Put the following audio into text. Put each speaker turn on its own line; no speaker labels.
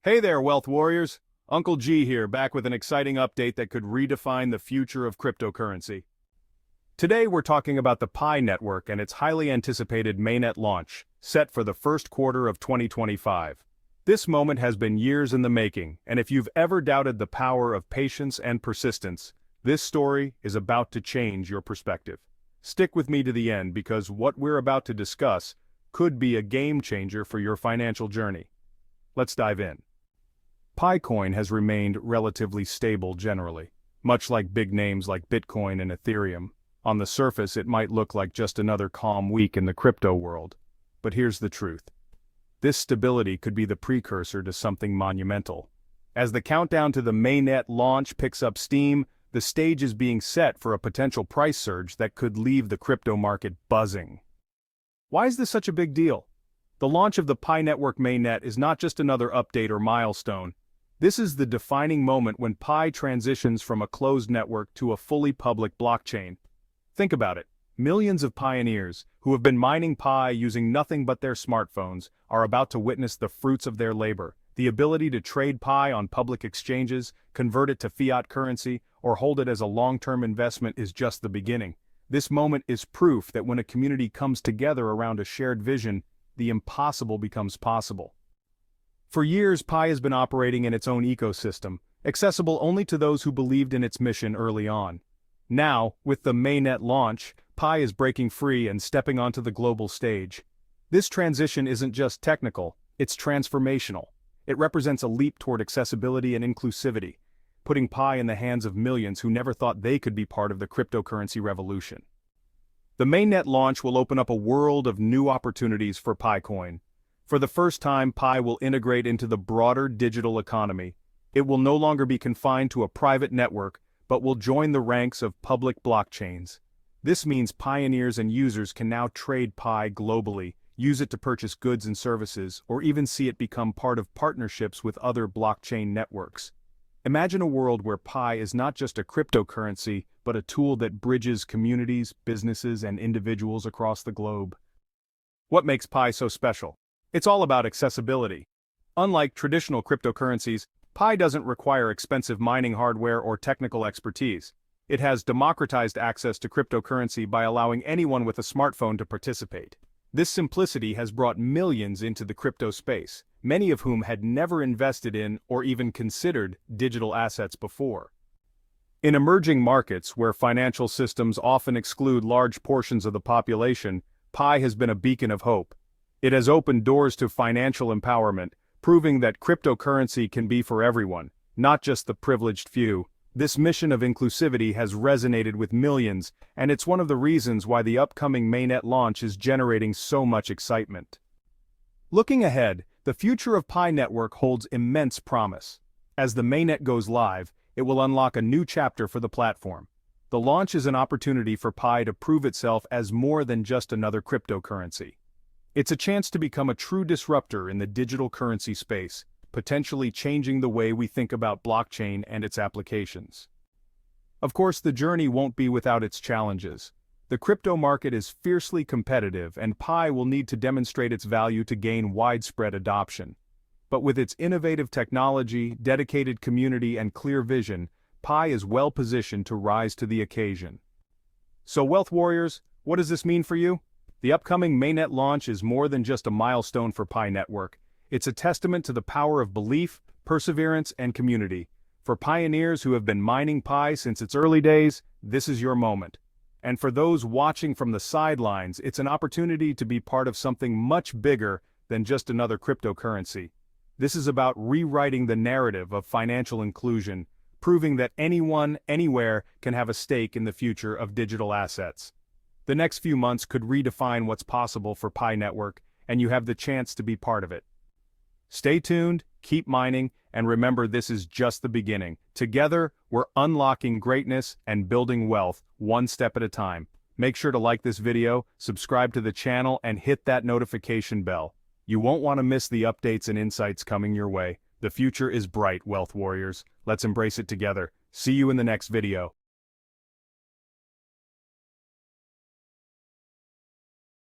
Hey there, Wealth Warriors! Uncle G here, back with an exciting update that could redefine the future of cryptocurrency. Today we're talking about the Pi network and its highly anticipated Mainnet launch, set for the first quarter of 2025. This moment has been years in the making, and if you've ever doubted the power of patience and persistence, this story is about to change your perspective. Stick with me to the end because what we're about to discuss could be a game changer for your financial journey. Let's dive in. Pi coin has remained relatively stable generally. Much like big names like Bitcoin and Ethereum, on the surface it might look like just another calm week in the crypto world. But here's the truth. This stability could be the precursor to something monumental. As the countdown to the Mainnet launch picks up steam, the stage is being set for a potential price surge that could leave the crypto market buzzing. Why is this such a big deal? The launch of the Pi network Mainnet is not just another update or milestone. This is the defining moment when Pi transitions from a closed network to a fully public blockchain. Think about it. Millions of pioneers, who have been mining Pi using nothing but their smartphones, are about to witness the fruits of their labor. The ability to trade Pi on public exchanges, convert it to fiat currency, or hold it as a long-term investment is just the beginning. This moment is proof that when a community comes together around a shared vision, the impossible becomes possible. For years, Pi has been operating in its own ecosystem, accessible only to those who believed in its mission early on. Now, with the Mainnet launch, Pi is breaking free and stepping onto the global stage. This transition isn't just technical, it's transformational. It represents a leap toward accessibility and inclusivity, putting Pi in the hands of millions who never thought they could be part of the cryptocurrency revolution. The Mainnet launch will open up a world of new opportunities for Pi coin. For the first time, Pi will integrate into the broader digital economy. It will no longer be confined to a private network, but will join the ranks of public blockchains. This means pioneers and users can now trade Pi globally, use it to purchase goods and services, or even see it become part of partnerships with other blockchain networks. Imagine a world where Pi is not just a cryptocurrency, but a tool that bridges communities, businesses, and individuals across the globe. What makes Pi so special? It's all about accessibility. Unlike traditional cryptocurrencies, Pi doesn't require expensive mining hardware or technical expertise. It has democratized access to cryptocurrency by allowing anyone with a smartphone to participate. This simplicity has brought millions into the crypto space, many of whom had never invested in or even considered digital assets before. In emerging markets where financial systems often exclude large portions of the population, Pi has been a beacon of hope. It has opened doors to financial empowerment, proving that cryptocurrency can be for everyone, not just the privileged few. This mission of inclusivity has resonated with millions, and it's one of the reasons why the upcoming Mainnet launch is generating so much excitement. Looking ahead, the future of Pi network holds immense promise. As the Mainnet goes live, it will unlock a new chapter for the platform. The launch is an opportunity for Pi to prove itself as more than just another cryptocurrency. It's a chance to become a true disruptor in the digital currency space, potentially changing the way we think about blockchain and its applications. Of course, the journey won't be without its challenges. The crypto market is fiercely competitive, and Pi will need to demonstrate its value to gain widespread adoption. But with its innovative technology, dedicated community, and clear vision, Pi is well positioned to rise to the occasion. So, Wealth Warriors, what does this mean for you? The upcoming Mainnet launch is more than just a milestone for Pi network. It's a testament to the power of belief, perseverance, and community. For pioneers who have been mining Pi since its early days, this is your moment. And for those watching from the sidelines, it's an opportunity to be part of something much bigger than just another cryptocurrency. This is about rewriting the narrative of financial inclusion, proving that anyone, anywhere, can have a stake in the future of digital assets. The next few months could redefine what's possible for Pi network, and you have the chance to be part of it. Stay tuned, keep mining, and remember this is just the beginning. Together, we're unlocking greatness and building wealth, one step at a time. Make sure to like this video, subscribe to the channel, and hit that notification bell. You won't want to miss the updates and insights coming your way. The future is bright, Wealth Warriors. Let's embrace it together. See you in the next video.